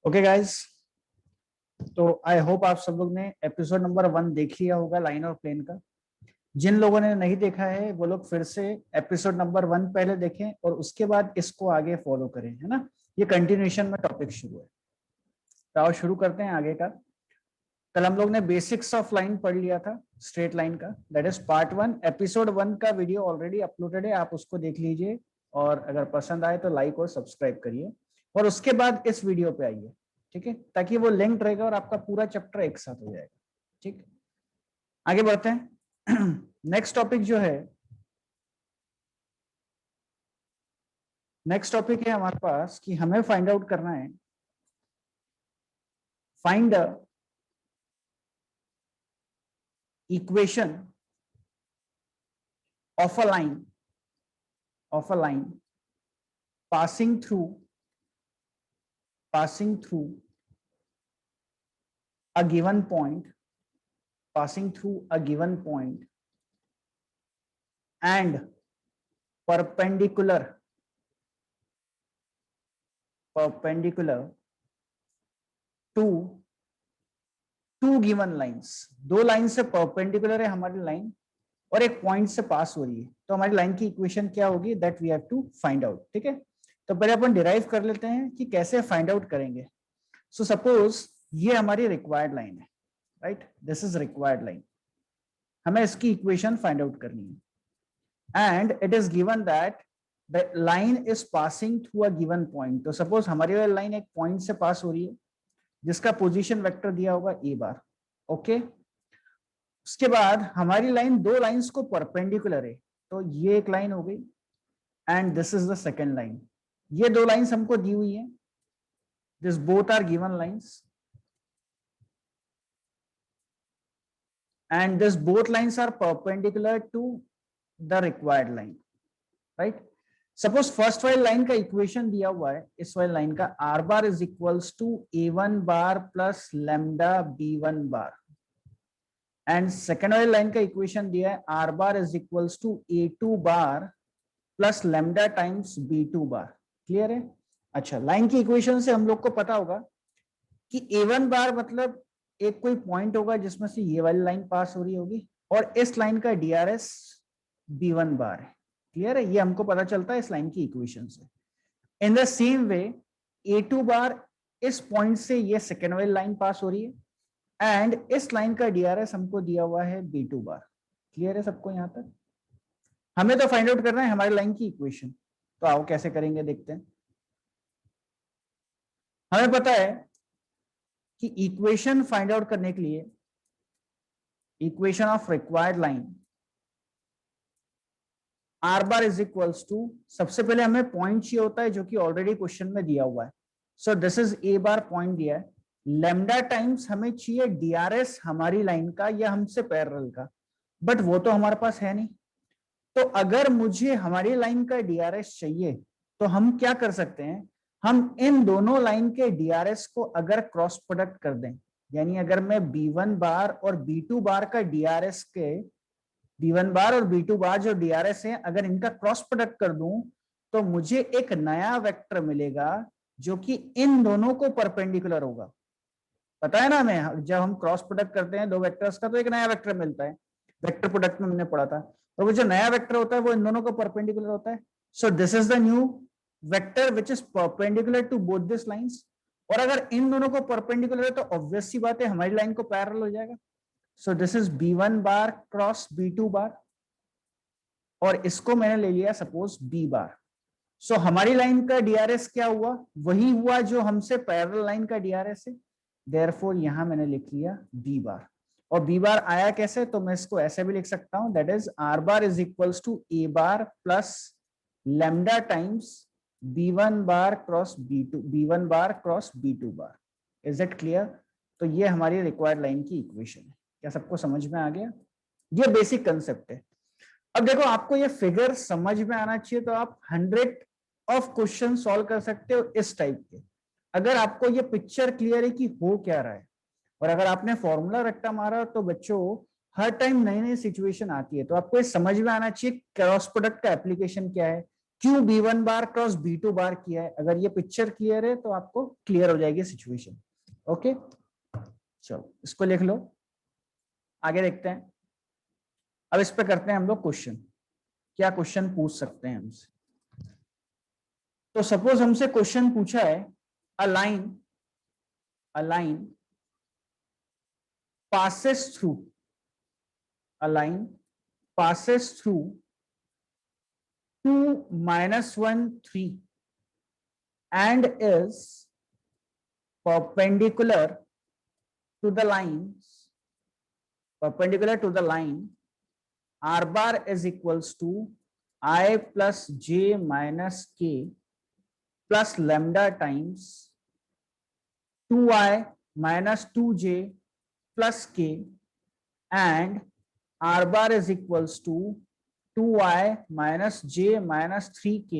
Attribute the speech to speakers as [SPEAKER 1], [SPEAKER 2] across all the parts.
[SPEAKER 1] Okay guys, तो I hope आप सब लोग ने एपिसोड नंबर 1 देख लिया होगा लाइन और प्लेन का। जिन लोगों ने नहीं देखा है वो लोग फिर से एपिसोड नंबर 1 पहले देखें और उसके बाद इसको आगे फॉलो करें, है ना। ये कंटिन्यूएशन में टॉपिक शुरू है, तो आओ शुरू करते हैं आगे का। कल हम लोग ने बेसिक्स ऑफ लाइन पढ़ लिया था, स्ट्रेट लाइन का। That is part 1। एपिसोड 1 का वीडियो ऑलरेडी अपलोडेड है, आप उसको देख लीजिए और अगर पसंद आए तो लाइक और सब्सक्राइब करिए और उसके बाद इस वीडियो पे आइए, ठीक है, ताकि वो लिंक रहेगा और आपका पूरा चैप्टर एक साथ हो जाएगा। ठीक, आगे बढ़ते हैं। नेक्स्ट टॉपिक जो है, नेक्स्ट टॉपिक है हमारे पास कि हमें फाइंड आउट करना है, find equation of a line passing through a given point, and perpendicular to two given lines। दो लाइन से परपेंडिकुलर है हमारी लाइन और एक पॉइंट से पास हो रही है, तो हमारी लाइन की इक्वेशन क्या होगी, that we have to find out. ठीक है, तो पहले अपन डिराइव कर लेते हैं कि कैसे फाइंड आउट करेंगे। सो सपोज ये हमारी रिक्वायर्ड लाइन है, right, this is required line. हमें इसकी इक्वेशन फाइंड आउट करनी है and it is given that the line is passing through a given point. तो सपोज हमारी वाली लाइन एक पॉइंट से पास हो रही है जिसका पोजीशन वेक्टर दिया होगा ए बार। ओके, उसके बाद हमारी लाइन दो लाइंस को परपेंडिकुलर है, तो ये एक लाइन हो गई and this is the second line. ये दो लाइंस हमको दी हुई है, this both are given lines and this both lines are perpendicular to the required line, right? Suppose first वाली लाइन का इक्वेशन दिया हुआ है, इस वाली लाइन का r bar is equals to a1 bar plus lambda b1 bar, and second वाली line का इक्वेशन दिया है r bar is equals to a2 bar plus lambda times b2 bar। Clear है? अच्छा, लाइन की इक्वेशन से हम लोग को पता होगा कि a1 बार मतलब एक कोई पॉइंट होगा जिसमें से ये वाली लाइन पास हो रही होगी और इस लाइन का DRS b1 बार है। क्लियर है? ये हमको पता चलता है इस लाइन की इक्वेशन से। In the same way a2 बार, इस पॉइंट से ये सेकेंड वाली लाइन पास हो रही है एंड इस लाइन का DRS हमको दिया हुआ है b2 बार। क्लियर है सबको यहां तक? हमें तो फाइंड आउट करना है हमारी लाइन की इक्वेशन, तो आओ कैसे करेंगे देखते हैं। हमें पता है कि इक्वेशन फाइंड आउट करने के लिए, equation of required line r bar is equals to, सबसे पहले हमें पॉइंट चाहिए होता है जो कि ऑलरेडी क्वेश्चन में दिया हुआ है। So this is a bar, point दिया है। लैम्डा टाइम्स हमें चाहिए DRS हमारी लाइन का या हमसे पैरेलल का, बट वो तो हमारे पास है नहीं। तो अगर मुझे हमारी लाइन का DRS चाहिए तो हम क्या कर सकते हैं, हम इन दोनों लाइन के DRS को अगर क्रॉस प्रोडक्ट कर दें, यानी अगर मैं B1 बार और B2 बार का DRS के, B1 बार और B2 बार जो DRS है, अगर इनका क्रॉस प्रोडक्ट कर दूं तो मुझे एक नया वेक्टर मिलेगा जो कि इन दोनों को परपेंडिकुलर होगा। पता है ना हमें, जब हम क्रॉस प्रोडक्ट करते हैं दो वेक्टर्स का तो एक नया वेक्टर मिलता है, वेक्टर प्रोडक्ट में हमने पढ़ा था। और वो जो नया वेक्टर होता है वो इन दोनों को परपेंडिकुलर होता है। So this is the new vector which is perpendicular to both this lines. और अगर इन दोनों को परपेंडिकुलर है तो ऑब्वियस सी बात है हमारी लाइन को पैरेलल हो जाएगा। सो this is B1 bar cross B2 बार और इसको मैंने ले लिया सपोज B बार। सो हमारी लाइन का DRS क्या हुआ, वही हुआ जो हमसे पैरेलल लाइन का DRS है। देयरफॉर यहां मैंने लिख लिया B बार। और B बार आया कैसे, तो मैं इसको ऐसे भी लिख सकता हूं, that is R bar is equals to A bar plus lambda times B1 bar cross B2, B1 bar cross B2 bar. Is it clear? तो ये हमारी रिक्वायर्ड लाइन की इक्वेशन है। क्या सबको समझ में आ गया? ये बेसिक कंसेप्ट है। अब देखो, आपको ये फिगर समझ में आना चाहिए तो आप 100 ऑफ क्वेश्चन सॉल्व कर सकते हो इस टाइप के, अगर आपको ये पिक्चर क्लियर है कि हो क्या रहा है। और अगर आपने फॉर्मूला रट्टा मारा तो बच्चों हर टाइम नई नई सिचुएशन आती है, तो आपको ये समझ में आना चाहिए क्रॉस प्रोडक्ट का एप्लीकेशन क्या है, क्यों B1 बार क्रॉस B2 बार किया है? अगर ये पिक्चर क्लियर है तो आपको क्लियर हो जाएगी सिचुएशन। ओके, चलो इसको लिख लो, आगे देखते हैं। अब इस पे करते हैं हम लोग क्वेश्चन। क्या क्वेश्चन पूछ सकते हैं हमसे? तो सपोज हमसे क्वेश्चन पूछा है, a line passes through, a line passes through 2, -1, 3 and is perpendicular to the line r bar is equals to I plus j minus k plus lambda times 2i minus 2j plus k and r bar is equals to 2i minus j minus 3k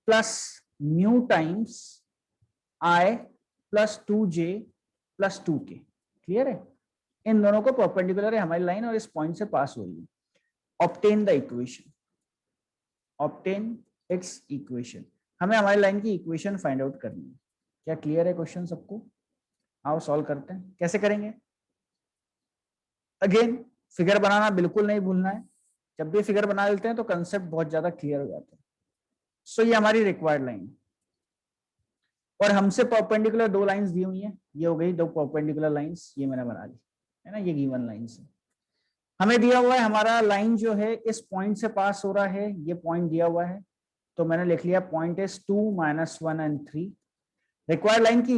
[SPEAKER 1] plus mu times I plus 2j plus 2k। Clear है? इन दोनों को perpendicular है हमारी line और इस point से pass हो रही है। Obtain the equation, obtain it's equation. हमें हमारी लाइन की इक्वेशन फाइंड आउट करनी है। क्या क्लियर है क्वेश्चन सबको? आओ सॉल्व करते हैं। कैसे करेंगे? अगेन फिगर बनाना बिल्कुल नहीं भूलना है। जब भी फिगर बना लेते हैं तो कंसेप्ट बहुत ज्यादा क्लियर हो जाता है। सो ये हमारी रिक्वायर्ड लाइन है और हमसे परपेंडिकुलर दो लाइंस दी हुई हैं। ये हो गई दो परपेंडिकुलर लाइंस, ये मैंने बना ली है ना, ये गिवन लाइंस है। हमें दिया हुआ है हमारा लाइन जो है इस पॉइंट से पास हो रहा है, ये पॉइंट दिया हुआ है तो मैंने लिख लिया point is 2, -1 and 3। Required line की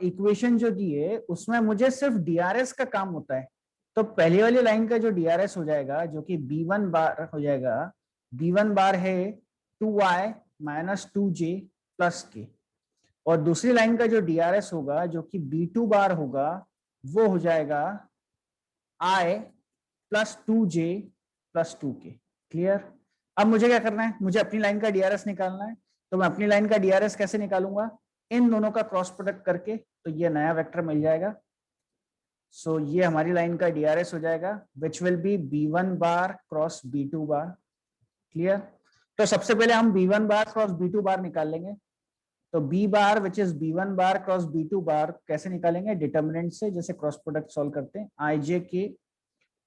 [SPEAKER 1] इक्वेशन जो दी है उसमें मुझे सिर्फ डीआरएस का काम होता है। तो पहली वाली लाइन का जो डीआरएस हो जाएगा जो कि B1 बार हो जाएगा, B1 बार है 2i minus 2j plus k और दूसरी लाइन का जो डीआरएस होगा जो कि B2 बार होगा वो हो जाएगा I plus 2j plus 2k। Clear? अब मुझे क्या करना है? मुझे अपनी लाइन का डीआरएस निकालना है। तो मैं अपनी लाइन का डीआरएस कैसे निकालूंगा? इन दोनों का क्रॉस प्रोडक्ट करके, तो ये नया वेक्टर मिल जाएगा। सो ये हमारी लाइन का डीआरएस हो जाएगा which will be B1 bar cross B2 bar. Clear? तो सबसे पहले हम B1 बार क्रॉस B2 बार निकाल लेंगे। तो B bar which is B1 bar cross B2 बार कैसे निकालेंगे? डिटर्मिनेंट से, जैसे क्रॉस प्रोडक्ट सॉल्व करते हैं। IJ के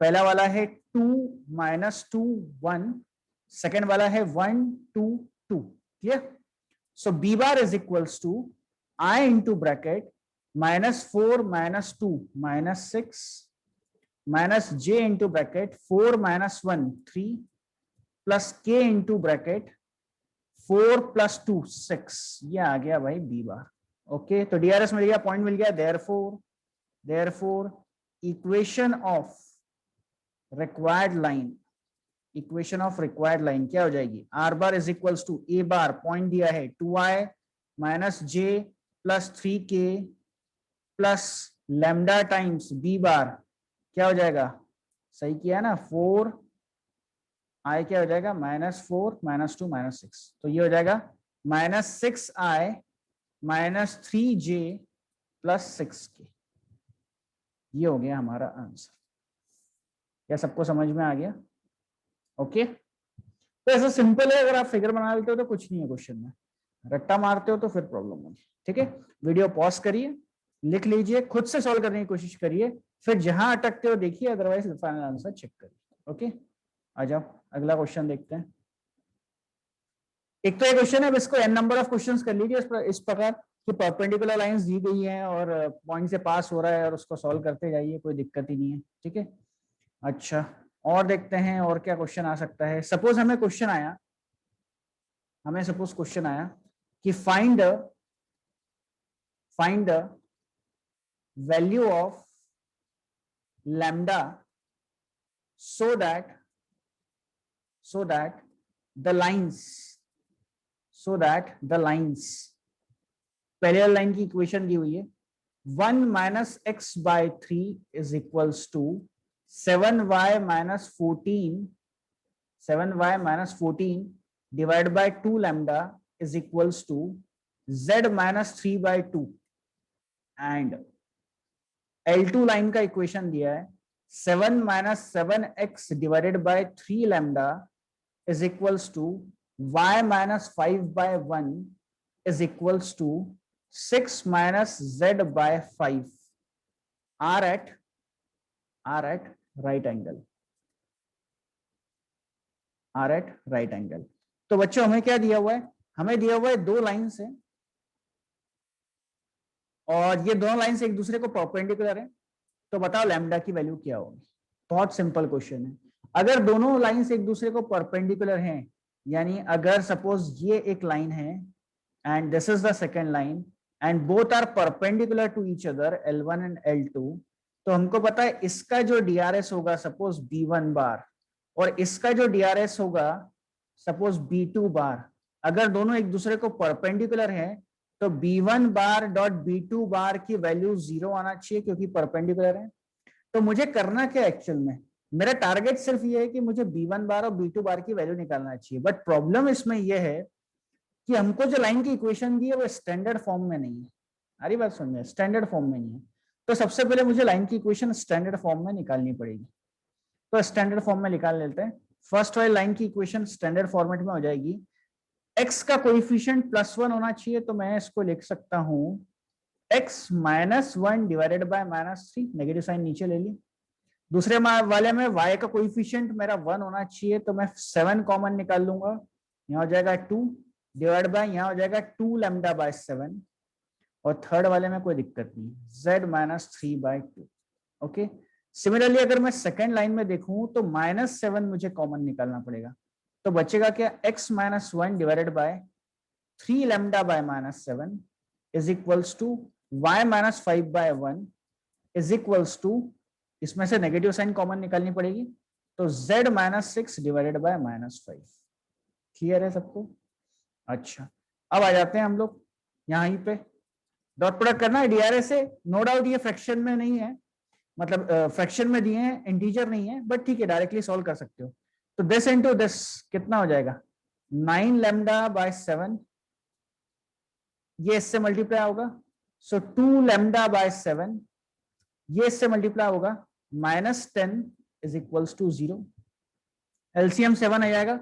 [SPEAKER 1] पहला वाला है 2 -2 1, सेकेंड वाला है 1 2 2। Clear? So B bar is equals to I into bracket -4 -2 -6 minus j into bracket 4 - 1 3 plus k into bracket 4 + 2 6। ये आ गया भाई B बार। ओके, तो डीआरएस मिल गया, पॉइंट मिल गया। Therefore equation of required line, equation of required line क्या हो जाएगी? R bar is equals to A bar, point दिया है 2i minus j plus 3k plus lambda times B bar क्या हो जाएगा? सही किया है ना, 4i क्या हो जाएगा? -4 -2 -6। तो ये हो जाएगा -6i -3j + 6k। ये हो गया हमारा आंसर। क्या सबको समझ में आ गया? ओके, तो ऐसा सिंपल है। अगर आप फिगर बना लेते हो तो कुछ नहीं है क्वेश्चन में, रट्टा मारते हो तो फिर प्रॉब्लम होगी। ठीक है, वीडियो पॉज करिए, लिख लीजिए, खुद से सॉल्व करने की कोशिश करिए, फिर जहां अटकते हो देखिए, अदरवाइज फाइनल आंसर चेक करिए। ओके, आ जाओ अगला क्वेश्चन देखते हैं। एक तो ये क्वेश्चन है, अब इसको n नंबर ऑफ क्वेश्चंस कर लीजिए इस प्रकार कि परपेंडिकुलर लाइंस दी गई हैं और पॉइंट से पास हो रहा है और उसको सॉल्व करते जाइए, कोई दिक्कत ही नहीं है। ठीक है, अच्छा और देखते हैं और क्या क्वेश्चन आ सकता है। सपोज हमें क्वेश्चन आया, कि find the value of lambda so that the lines पहले लाइन की इक्वेशन दी हुई है 1 - x/3 is equals to 7y - 14 divided by 2 lambda is equals to z - 3/2 and L2 line का इक्वेशन दिया है 7 - 7x divided by 3 lambda is equals to y minus 5 by 1 is equals to 6 minus z by 5 are at right angle, तो बच्चों हमें क्या दिया हुआ है, हमें दिया हुआ है दो लाइन से, और ये दोनों लाइन से एक दूसरे को परपेंडिकुलर है, तो बताओ लैम्डा की वैल्यू क्या होगी। बहुत सिंपल क्वेश्चन है। अगर दोनों लाइंस एक दूसरे को परपेंडिकुलर हैं, यानी अगर सपोज ये एक लाइन है and this is the second line and both are perpendicular to each other L1 and L2, तो हमको पता है इसका जो DRS होगा सपोज B1 बार और इसका जो DRS होगा सपोज B2 बार, अगर दोनों एक दूसरे को परपेंडिकुलर है तो B1 बार डॉट B2 बार की वैल्यू 0 आना चाहिए क्योंकि परपेंडिकुलर है। तो मुझे करना क्या एक्चुअल में, मेरा टारगेट सिर्फ ये है कि मुझे B1 बार और B2 बार की वैल्यू निकालना चाहिए, बट प्रॉब्लम इसमें यह है कि हमको जो लाइन की इक्वेशन दी है वो स्टैंडर्ड फॉर्म में नहीं है। हमारी बात समझे, स्टैंडर्ड फॉर्म में नहीं है। तो सबसे पहले मुझे लाइन की इक्वेशन स्टैंडर्ड फॉर्म में निकालनी पड़ेगी, तो स्टैंडर्ड फॉर्म में निकाल लेते हैं। फर्स्ट वाली लाइन की इक्वेशन स्टैंडर्ड फॉर्मेट में हो जाएगी, x का कोएफिशिएंट +1 होना चाहिए, तो मैं इसको लिख सकता हूं x -1 divided by -3, negative sign नीचे ले ली। दूसरे वाले में y का कोएफिशिएंट मेरा 1 होना चाहिए, तो मैं 7 कॉमन निकाल लूंगा, यहाँ हो जाएगा 2 डिवाइड बाय यहाँ हो जाएगा 2 लैम्डा बाय 7, और थर्ड वाले में कोई दिक्कत नहीं, z -3/2। ओके, सिमिलरली अगर मैं सेकेंड लाइन में देखूं तो -7 मुझे कॉमन निकालना पड़ेगा, तो बचेगा क्या, x -1 divided by 3 lambda by -7 is equals to y -5/1 is equals to, इसमें से नेगेटिव साइन कॉमन निकालनी पड़ेगी, तो z -6 डिवाइडेड बाय -5। क्लियर है सबको? अच्छा, अब आ जाते हैं हम लोग यहीं पे, डॉट प्रोडक्ट करना है DRS से। नो डाउट ये फ्रैक्शन में नहीं है, मतलब फ्रैक्शन में दिए हैं, इंटीजर नहीं है, बट ठीक है डायरेक्टली सॉल्व कर सकते हो। तो दिस इनटू दिस कितना हो जाएगा, 9 लैम्डा बाय 7, ये इससे मल्टीप्लाई होगा, सो 2 लैम्डा बाय 7, ये इससे मल्टीप्लाई होगा, -10 इज इक्वल्स टू 0, एलसीएम 7 आ जाएगा,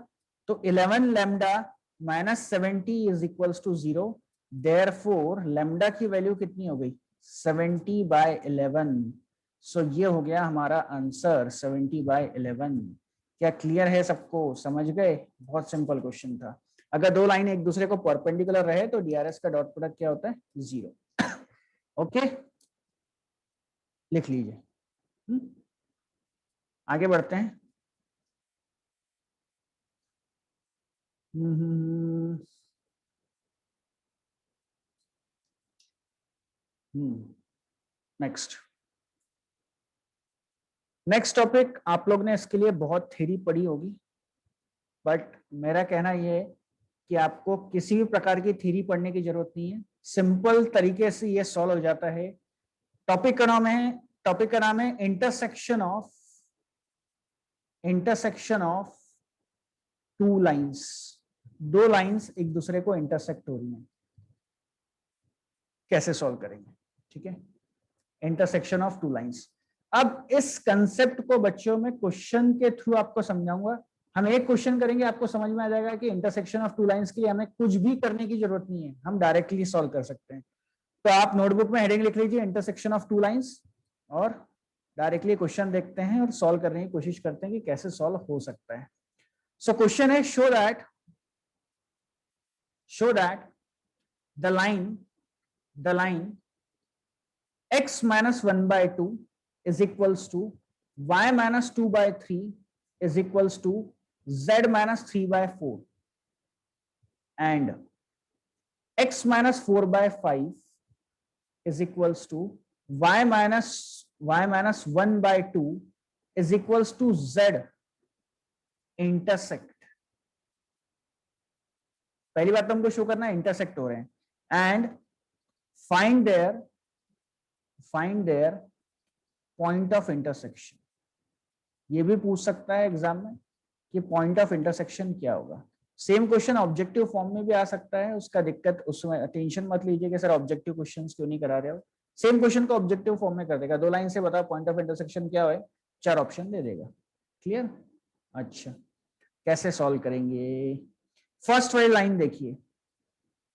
[SPEAKER 1] तो 11 lambda -70 is equals to 0, therefore lambda की वैल्यू कितनी हो गई, 70/11। सो ये हो गया हमारा आंसर 70/11। क्या क्लियर है सबको, समझ गए? बहुत सिंपल क्वेश्चन था। अगर दो लाइन एक दूसरे को परपेंडिकुलर रहे तो DRS का डॉट प्रोडक्ट क्या होता है, 0। ओके, लिख लीजिए। आगे बढ़ते हैं। नेक्स्ट टॉपिक, आप लोग ने इसके लिए बहुत थ्योरी पढ़ी होगी, बट मेरा कहना यह है कि आपको किसी भी प्रकार की थ्योरी पढ़ने की जरूरत नहीं है, सिंपल तरीके से ये सॉल्व हो जाता है। टॉपिक का नाम है इंटरसेक्शन ऑफ टू लाइंस। दो लाइंस एक दूसरे को इंटरसेक्ट हो रही हैं, कैसे सॉल्व करेंगे, ठीक है? Intersection of two lines. अब इस कंसेप्ट को बच्चों में क्वेश्चन के थ्रू आपको समझाऊंगा। हम एक क्वेश्चन करेंगे, आपको समझ में आ जाएगा कि इंटरसेक्शन ऑफ टू लाइंस के लिए हमें कुछ भी करने की जरूरत नहीं है, हम डायरेक्टली सॉल्व कर सकते हैं। तो आप नोटबुक में हेडिंग लिख लीजिए इंटरसेक्शन ऑफ टू लाइंस, और डायरेक्टली क्वेश्चन देखते हैं और सॉल्व करने की कोशिश करते हैं कि कैसे सॉल्व हो सकता है। सो क्वेश्चन है, show that the line x -1/2 is equals to y -2/3 is equals to z -3/4 and x -4/5 is equals to y -1/2 is equals to z intersect। पहली बात तो हमको शो करना है इंटरसेक्ट हो रहे हैं, and find their point of intersection. ये भी पूछ सकता है एग्जाम में कि पॉइंट ऑफ इंटरसेक्शन क्या होगा। सेम क्वेश्चन ऑब्जेक्टिव फॉर्म में भी आ सकता है, उसका दिक्कत, उसमें टेंशन मत लीजिए कि सर ऑब्जेक्टिव क्वेश्चंस क्यों नहीं करा रहे हो। सेम क्वेश्चन को ऑब्जेक्टिव फॉर्म में कर देगा, दो लाइन से बताओ पॉइंट ऑफ इंटरसेक्शन क्या है, 4 ऑप्शन दे देगा। क्लियर? अच्छा, कैसे सॉल्व करेंगे? फर्स्ट वाली लाइन देखिए,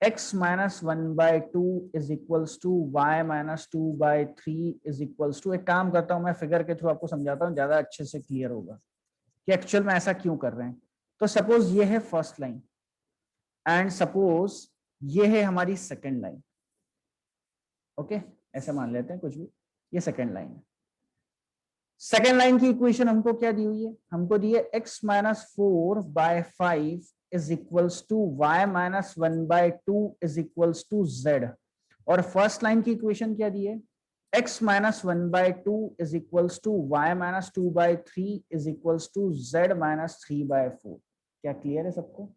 [SPEAKER 1] x minus 1/2 is equals to y minus 2/3 is equals to, एक काम करता हूं मैं फिगर के थ्रू आपको समझाता हूं, ज्यादा अच्छे से क्लियर होगा कि एक्चुअल में ऐसा क्यों कर रहे हैं। तो सपोज ये है फर्स्ट लाइन एंड सपोज ये है हमारी सेकेंड लाइन, ओके ऐसे मान लेते हैं कुछ भी, ये सेकेंड लाइन है। सेकेंड लाइन की इक्वेशन हमको क्या दी हुई है, हमको दी है x minus 4/5 is equals to y minus 1/2 is equals to z, और फर्स्ट लाइन की इक्वेशन क्या दी है, x minus 1/2 is equals to y minus 2/3 is equals to z minus 3/4। क्या क्लियर है सबको?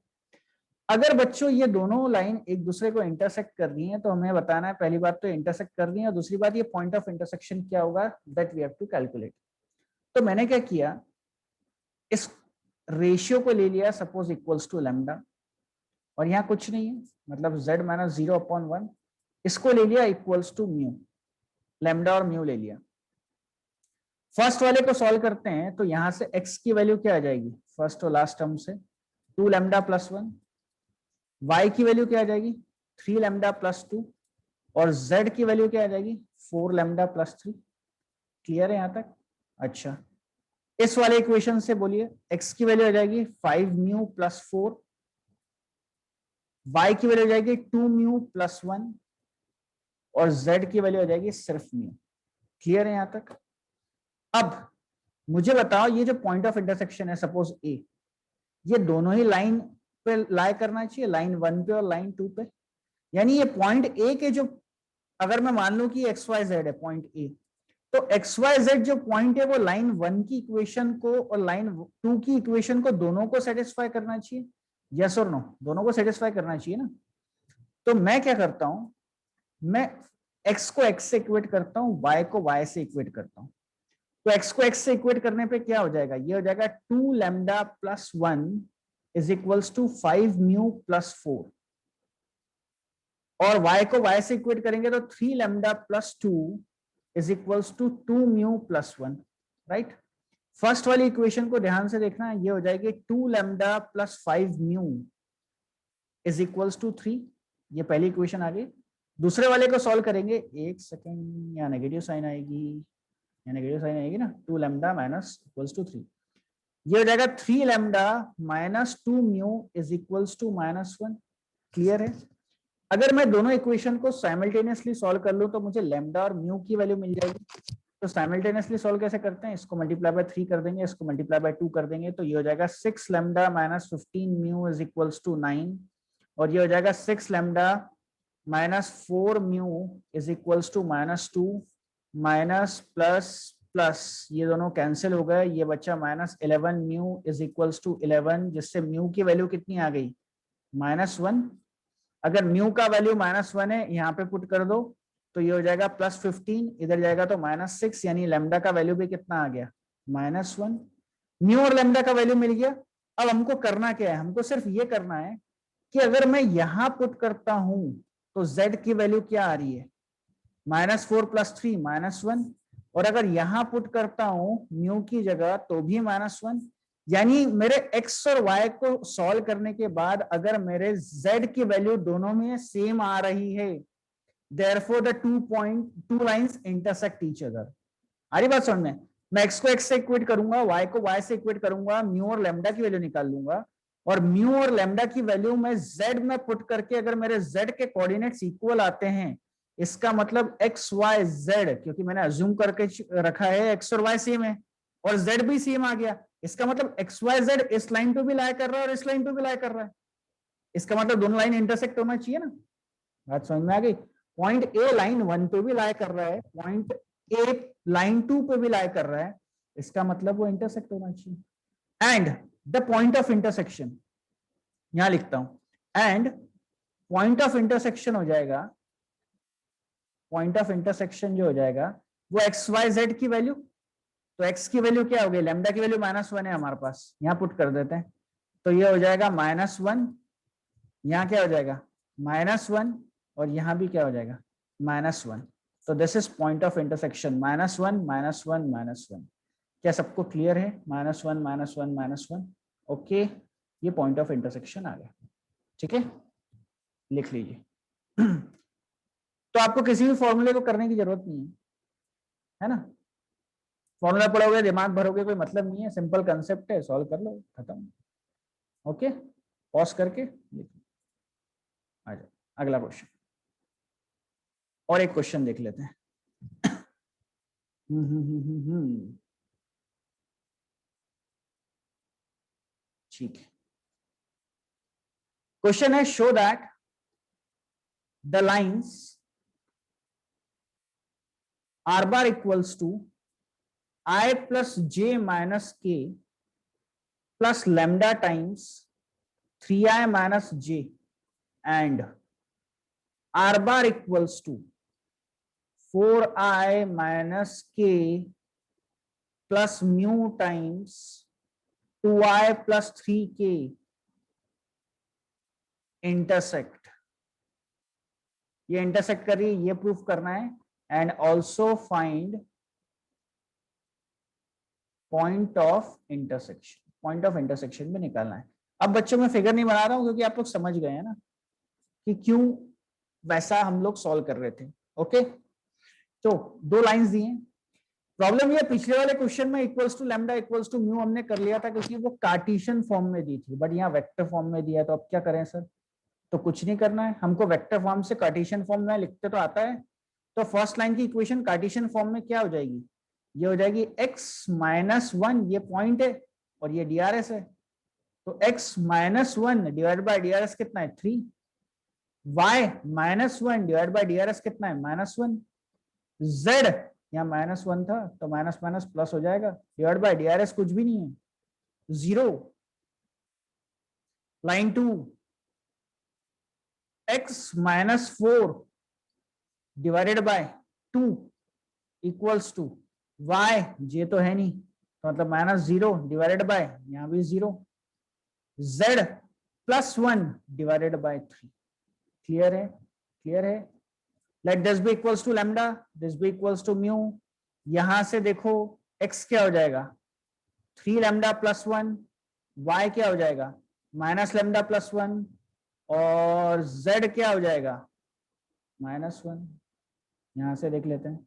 [SPEAKER 1] अगर बच्चों ये दोनों लाइन एक दूसरे को इंटरसेक्ट कर रही हैं तो हमें बताना है, पहली बात तो इंटरसेक्ट कर रही है, और दूसरी बात ये पॉइंट ऑफ इंटरसेक्शन क्या होगा, that we have to calculate. तो मैंने क्या किया, इस रेशियो को ले लिया सपोज इक्वल्स टू लैम्डा, और यहाँ कुछ नहीं है मतलब z माइनस 0/1, इसको ले लिया इक्वल्स टू म्यू, लैम्डा और म्यू ले लिया। फर्स्ट वाले को सॉल्व करते हैं तो यहां से x की वैल्यू क्या आ जाएगी, फर्स्ट और लास्ट टर्म से 2 लैम्डा प्लस 1, y की वैल्यू क्या आ जाएगी 3 लैम्डा प्लस 2, और z की वैल्यू क्या आ जाएगी 4 लैम्डा प्लस 3। क्लियर है यहां तक? अच्छा, इस वाले इक्वेशन से बोलिए x की वैल्यू आ जाएगी 5 म्यू प्लस 4, y की वैल्यू आ जाएगी 2 म्यू प्लस 1, और z की वैल्यू आ जाएगी सिर्फ म्यू। क्लियर है यहां तक? अब मुझे बताओ ये जो पॉइंट ऑफ इंटरसेक्शन है सपोज a, ये दोनों ही लाइन पे लाई करना चाहिए, लाइन 1 पे और लाइन 2 पे, यानी ये पॉइंट ए के जो, अगर मैं मान लूं कि एक्स वाई जेड है पॉइंट ए, तो एक्स वाई जेड जो पॉइंट है वो लाइन 1 की इक्वेशन को और लाइन 2 की इक्वेशन को दोनों को सेटिस्फाई करना चाहिए, यस और नो, दोनों को सेटिस्फाई करना चाहिए ना। तो मैं क्या करता हूं, मैं x को x से इक्वेट करता हूं, y को y से इक्वेट करता हूं। तो x को x से इक्वेट करने पे क्या हो जाएगा, ये हो जाएगा 2 lambda plus 1 is equals to 5 mu plus 4, और y को y से इक्वेट करेंगे तो 3 lambda plus 2 is equals to 2 mu plus 1, right. First वाली इक्वेशन को ध्यान से देखना, ये हो जाएगी 2 lambda plus 5 mu is equals to 3, ये पहली इक्वेशन आ गई। दूसरे वाले को सॉल्व करेंगे, एक सेकेंड, यहाँ नेगेटिव साइन आएगी, यहाँ नेगेटिव साइन आएगी ना, 2 लैम्डा माइनस इक्वल्स टू 3, ये हो जाएगा 3 lambda minus 2 mu is equals to -1। Clear है? अगर मैं दोनों इक्वेशन को साइमल्टेनियसली सॉल्व कर लूं तो मुझे लैम्डा और म्यू की वैल्यू मिल जाएगी। तो साइमल्टेनियसली सॉल्व कैसे करते हैं, इसको मल्टीप्लाई बाय 3 कर देंगे, इसको मल्टीप्लाई बाय 2 कर देंगे, तो ये हो जाएगा 6 lambda minus 15 mu is equals to 9, और ये हो जाएगा 6 lambda minus 4 mu is equals to -2, minus plus plus ये दोनों कैंसिल हो गए, ये बच्चा -11 म्यू इज इक्वल्स टू 11, जिससे म्यू की वैल्यू कितनी आ गई -1। अगर म्यू का वैल्यू -1 है यहाँ पे पुट कर दो तो ये हो जाएगा +15, इधर जाएगा तो -6, यानी लैम्डा का वैल्यू भी कितना आ गया -1। म्यू और लैम्डा का वैल्यू मिल गया। अब हमको करना क्या है, हमको सिर्फ ये करना है कि अगर मैं यहां पुट करता हूं तो z की वैल्यू क्या आ रही है -4 + 3 -1, और अगर यहां पुट करता हूं म्यू की जगह तो भी -1, यानी मेरे x और y को सॉल्व करने के बाद अगर मेरे z की वैल्यू दोनों में सेम आ रही है, therefore the two lines intersect each other। आ रही बात समझ में? मैं x को x से इक्वेट करूंगा, y को y से इक्वेट करूंगा, म्यू और लैम्डा की वैल्यू निकाल लूंगा, और म्यू और लैम्डा की वैल्यू मैं z में पुट करके अगर मेरे z के कोऑर्डिनेट्स इक्वल आते हैं, इसका मतलब x y z, क्योंकि मैंने अज्यूम करके रखा है x और y सेम है और z भी सेम आ गया, इसका मतलब x y z इस लाइन पे भी लाई कर रहा है और इस लाइन पे भी लाई कर रहा है, इसका मतलब दोनों लाइन इंटरसेक्ट होना चाहिए ना। बात समझ में आ गई? पॉइंट ए लाइन 1 पे भी लाई कर रहा है, पॉइंट ए लाइन 2 पे भी लाई कर रहा है, इसका मतलब वो इंटरसेक्ट होना चाहिए। And the point of intersection, यहां लिखता हूं, एंड पॉइंट ऑफ इंटरसेक्शन हो जाएगा, पॉइंट ऑफ इंटरसेक्शन जो हो जाएगा वो एक्स वाई जेड की वैल्यू, तो x की वैल्यू क्या हो गई, लैम्डा की वैल्यू -1 है हमारे पास, यहां पुट कर देते हैं, तो ये हो जाएगा -1, यहां क्या हो जाएगा -1, और यहां भी क्या हो जाएगा -1। तो this is point of intersection, -1 -1 -1। क्या सबको क्लियर है? -1 -1 -1, ओके, ये पॉइंट ऑफ इंटरसेक्शन आ गया। ठीक है, लिख लीजिए। तो आपको किसी भी फॉर्मूले को करने की जरूरत नहीं है ना, फॉर्मूला पढ़ोगे दिमाग भरोगे कोई मतलब नहीं है, सिंपल कंसेप्ट है, सॉल्व कर लो, खत्म। ओके, पॉज करके लिखो, आ जाओ अगला क्वेश्चन। और एक क्वेश्चन देख लेते हैं। ठीक है, क्वेश्चन है show that the lines r bar equals to I plus j minus k plus lambda times 3i minus j and r bar equals to 4i minus k plus mu times 2i plus 3k intersect, ये intersect कर रही है, ये proof करना है, and also find point of intersection, point of intersection भी निकालना है। अब बच्चों में फिगर नहीं बना रहा हूं क्योंकि आप लोग समझ गए हैं ना कि क्यों वैसा हम लोग सॉल्व कर रहे थे। ओके, तो दो लाइंस दी हैं। प्रॉब्लम ये पिछले वाले क्वेश्चन में equals to lambda equals to mu हमने कर लिया था क्योंकि वो कार्टेशियन फॉर्म में दी थी, बट यहाँ वेक्टर फॉर्म में दिया, तो अब क्या करें सर? तो कुछ नहीं करना है हमको, वेक्टर फॉर्म से कार्टेशियन फॉर्म में लिखते तो आता है। तो फर्स्ट लाइन की इक्वेशन कार्टेशियन फॉर्म में क्या हो जाएगी? ये हो जाएगी x माइनस 1, ये पॉइंट है और ये drs है, तो x minus 1 divide by drs कितना है 3, y minus 1 divide by drs कितना है -1, z यहाँ -1 था तो माइनस माइनस प्लस हो जाएगा, डिवाइड बाय drs कुछ भी नहीं है 0। Line 2 x minus 4 divided by 2 equals to y, j तो है नहीं तो मतलब -0 डिवाइडेड बाय यहाँ भी 0, z plus 1 divided by 3। Clear है? क्लियर है? Let this be equals to lambda, this be equals to mu. यहां से देखो x क्या हो जाएगा 3 लैम्डा प्लस 1, y क्या हो जाएगा माइनस लैम्डा प्लस 1 और z क्या हो जाएगा -1। यहां से देख लेते हैं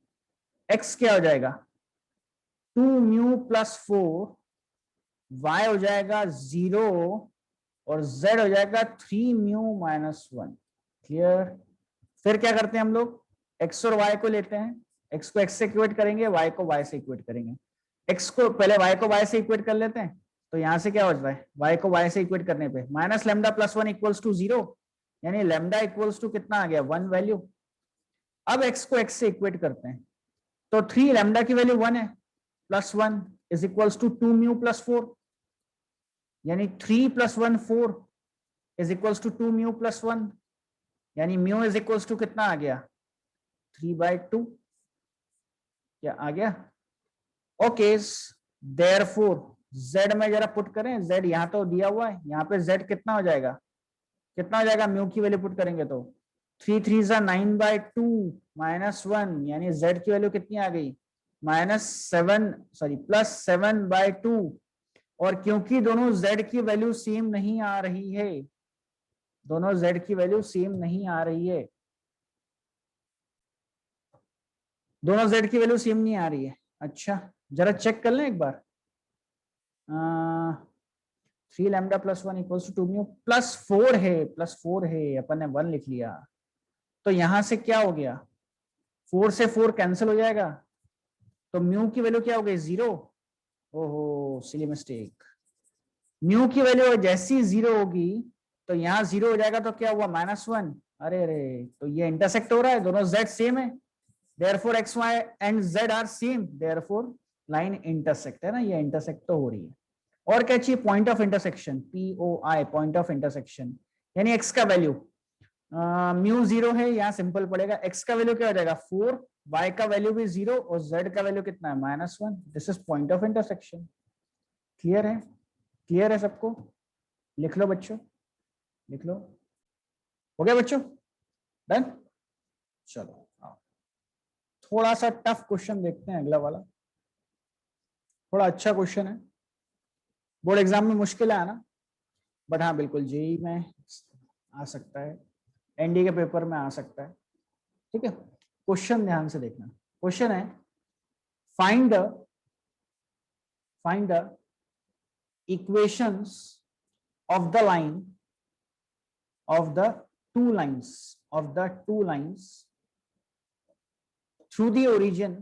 [SPEAKER 1] x क्या हो जाएगा 2 म्यू प्लस 4, y हो जाएगा 0 और z हो जाएगा 3 म्यू माइनस 1। क्लियर? फिर क्या करते हैं हम लोग, x और y को लेते हैं, x को x से इक्वेट करेंगे, y को y से इक्वेट करेंगे। x को पहले y को y से इक्वेट कर लेते हैं, तो यहां से क्या हो जाता है y को y से इक्वेट करने पे minus lambda plus 1 equals to 0, यानी लैम्डा इक्वल्स टू कितना आ गया 1 वैल्यू। अब x को x से इक्वेट करते हैं, तो 3 लैम्डा की वैल्यू 1 है, plus 1 is equals to 2 mu plus 4, यानी 3 plus 1 4 is equals to 2 mu plus 1, यानी म्यू इज इक्वल्स टू कितना आ गया 3/2। क्या आ गया? ओके, देयरफॉर z में जरा पुट करें, z यहाँ तो दिया हुआ है, यहाँ पे z कितना हो जाएगा, कितना हो जाएगा म्यू की वैल्यू पुट करेंगे तो 3 3 9/2 -1, यानी z की वैल्यू कितनी आ गई +7/2। और क्योंकि दोनों z की वैल्यू सेम नहीं आ रही है, दोनों z की वैल्यू सेम नहीं आ रही है, दोनों z की वैल्यू सेम नहीं आ रही है। अच्छा जरा चेक कर लें एक बार, 3 lambda plus 1 equals to 2 mu plus 4 है, अपन ने 1 लिख लिया, तो यहां से क्या हो गया 4 से 4 कैंसिल हो जाएगा, तो म्यू की वैल्यू क्या हो गई 0। ओहो सिली मिस्टेक, म्यू की वैल्यू जैसी 0 होगी तो यहाँ 0 हो जाएगा, तो क्या हुआ -1। अरे अरे, तो ये इंटरसेक्ट हो रहा है, दोनों z सेम है, therefore x y and z are same, therefore line intersect है ना, ये इंटरसेक्ट तो हो रही है। और क्या चाहिए, point of intersection, POI, point of intersection, यानी x का वैल्यू म्यू 0 है, यहाँ सिंपल पड़ेगा, x का वैल्यू क्या हो जाएगा 4, y का वैल्यू भी 0 और z का वैल्यू कितना है -1। This is point of intersection. Clear है? क्लियर है सबको? लिख लो बच्चों, लिख लो। हो गया बच्चों? डन? चलो थोड़ा सा टफ क्वेश्चन देखते हैं, अगला वाला थोड़ा अच्छा क्वेश्चन है, बोर्ड एग्जाम में मुश्किल है ना, बट हाँ बिल्कुल जेई में आ सकता है, एनडी के पेपर में आ सकता है, ठीक है। क्वेश्चन ध्यान से देखना, क्वेश्चन है find the equations of the line of the two lines through the origin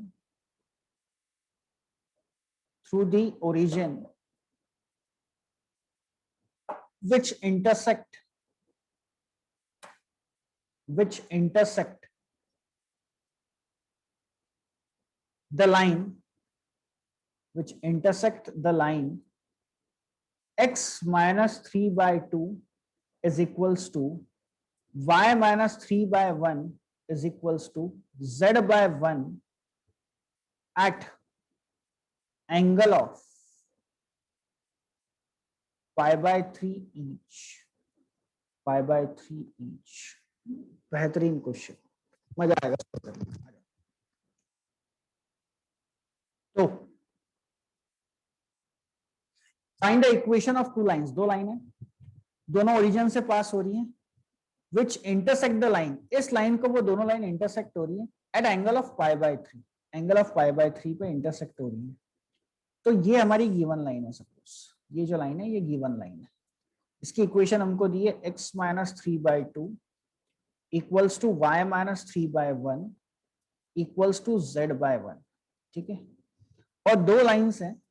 [SPEAKER 1] which intersect the line x minus 3/2 is equals to y minus 3/1 is equals to z/1 at angle of pi/3 each. बेहतरीन question, मजा आएगा। तो find the equation of two lines, दो line है, दोनों origin से pass हो रही हैं, विच इंटरसेक्ट द लाइन, इस लाइन को वो दोनों लाइन इंटरसेक्ट हो रही है at angle of pi/3, angle of pi/3 पे इंटरसेक्ट हो रही है। तो ये हमारी गिवन लाइन है, सपोज ये जो लाइन है ये गिवन लाइन है, इसकी इक्वेशन हमको दी है x minus 3/2 equals to y minus 3/1 equals to z/1, ठीक है। और दो लाइंस हैं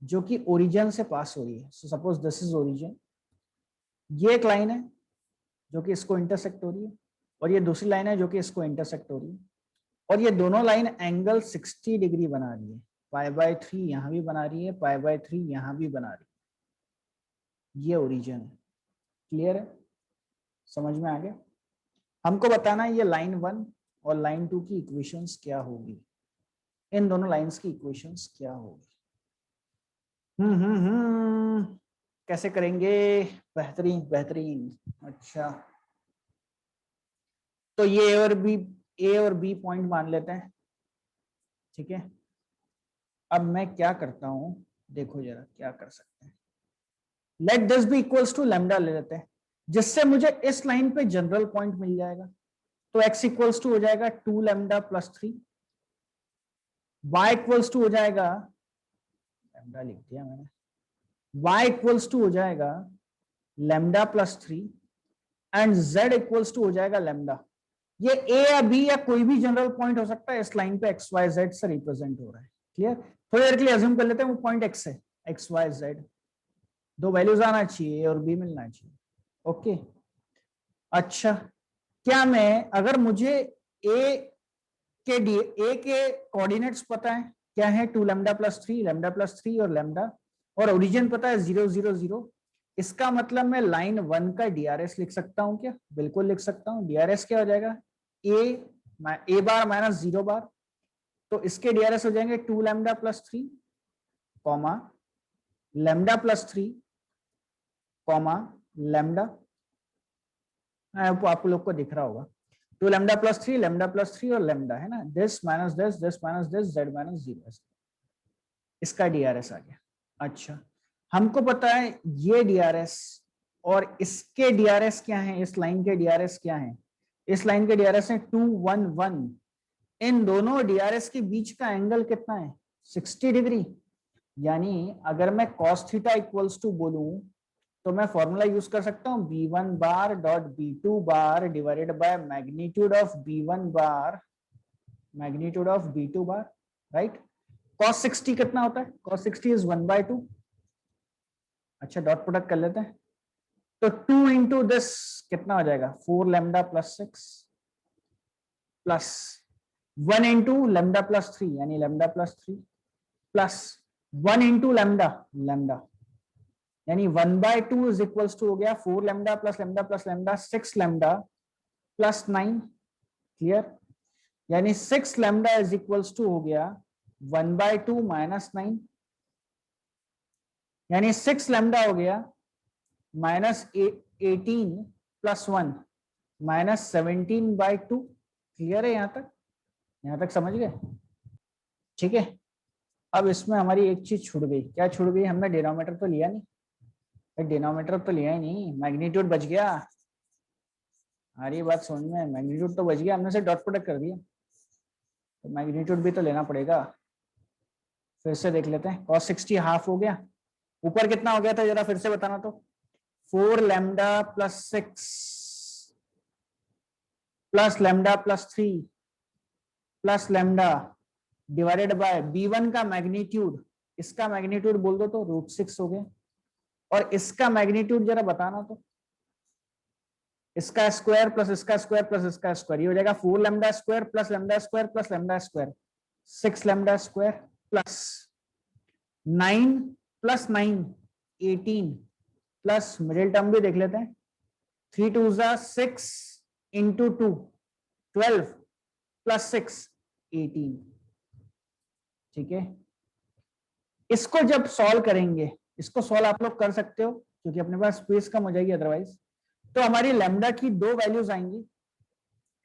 [SPEAKER 1] जो कि ओरिजिन से पास हो रही है, so suppose this is origin, ये एक लाइन है जो कि इसको इंटरसेक्ट हो रही है, और ये दूसरी लाइन है जो कि इसको इंटरसेक्ट हो रही है, और ये दोनों लाइन एंगल 60 डिग्री बना रही है, pi/3 यहां भी बना रही है, pi/3 यहां भी बना रही है, ये ओरिजिन है। क्लियर है, समझ में आ गया। हमको बताना है ये लाइन 1 और लाइन 2 की इक्वेशंस क्या होगी, इन दोनों लाइंस की इक्वेशंस क्या होगी। कैसे करेंगे, बेहतरीन। अच्छा, तो ये ए और बी पॉइंट मान लेते हैं, ठीक है। अब मैं क्या करता हूं, देखो जरा क्या कर सकते हैं, let this be equals to lambda ले लेते हैं, जिससे मुझे इस लाइन पे जनरल पॉइंट मिल जाएगा। तो x इक्वल्स टू हो जाएगा 2 lambda plus 3, y equals to हो जाएगा, लैम्डा लिख दिया मैंने, y इक्वल्स टू हो जाएगा lambda plus 3 and z equals to हो जाएगा लैम्डा। ये a या b या कोई भी जनरल पॉइंट हो सकता है, इस लाइन पे x y z से रिप्रेजेंट हो रहा है। क्लियर, थोड़ी देर के लिए अज्यूम कर लेते हैं वो पॉइंट x है, x y z दो वैल्यूज आना चाहिए, a और b मिलना चाहिए। ओके, अच्छा, क्या मैं, अगर मुझे a के कोऑर्डिनेट्स पता है, क्या है 2 लैम्डा प्लस 3 और लैम्डा, और ओरिजिन पता है 0 0 0, इसका मतलब मैं लाइन 1 का डीआरएस लिख सकता हूं क्या? बिल्कुल लिख सकता हूं। डीआरएस क्या हो जाएगा, ए बार माइनस 0 बार, तो इसके डीआरएस हो जाएंगे 2 lambda plus 3 comma lambda plus 3 comma lambda, आप लोग को दिख रहा होगा 2 लैम्डा प्लस 3 और लैम्डा है ना, this minus this z minus 0, इसका डीआरएस आ गया। अच्छा, हमको पता है ये डीआरएस और इसके डीआरएस क्या है, इस लाइन के डीआरएस क्या है, इस लाइन के डीआरएस है 2 1 1, इन दोनों डीआरएस के बीच का एंगल कितना है, 60 डिग्री। यानी अगर मैं cos थीटा इक्वल्स टू बोलूं तो मैं फॉर्मूला यूज कर सकता हूं b1 bar dot b2 bar divided by magnitude of b1 bar magnitude of b2 bar, right. cos 60 कितना होता है, cos 60 इज 1/2। अच्छा, डॉट प्रोडक्ट कर लेते हैं, तो 2 इंटू दिस कितना हो जाएगा 4 lambda plus 6 plus 1 into lambda plus 3 यानी lambda plus 3 plus 1 into lambda यानी 1/2 इज इक्वल्स टू हो गया 4 lambda plus lambda 6 lambda plus 9। Clear, यानी 6 लैम्डा इज इक्वल्स टू हो गया 1/2 माइनस 9, यानी 6 लैम्डा हो गया माइनस 18 प्लस 1 माइनस 17/2। क्लियर है यहां तक समझ गए, ठीक है। अब इसमें हमारी एक चीज छूट गई, क्या छूट गई, हमने डिनोमिनेटर तो लिया नहीं, डिनोमिनेटर तो लिया ही नहीं, मैग्नीट्यूड बच गया। हमारी बात समझ में, मैग्नीट्यूड तो बच गया, हमने से डॉट प्रोडक्ट कर दिया, तो मैग्नीट्यूड भी तो लेना पड़ेगा। फिर से देख लेते हैं, cos 60 हाफ हो गया, ऊपर कितना हो गया था जरा फिर से बताना तो। 4 lambda plus 6 plus lambda plus 3 plus lambda divided by b1 का मैग्नीट्यूड, इसका मैग्नीट्यूड बोल दो तो √6 हो गया, और इसका मैग्नीट्यूड जरा बताना तो, इसका स्क्वायर प्लस इसका स्क्वायर प्लस इसका स्क्वायर, ये हो जाएगा 4 lambda square plus lambda square plus lambda square, 6 lambda square plus 9 plus 9 18 plus middle term भी देख लेते हैं, 3 2 6 इंटू 2 12 प्लस 6 18। ठीक है, इसको जब सॉल्व करेंगे, इसको सॉल्व आप लोग कर सकते हो क्योंकि अपने पास स्पेस कम हो जाएगी अदरवाइज, तो हमारी लैम्डा की 2 वैल्यूज आएंगी,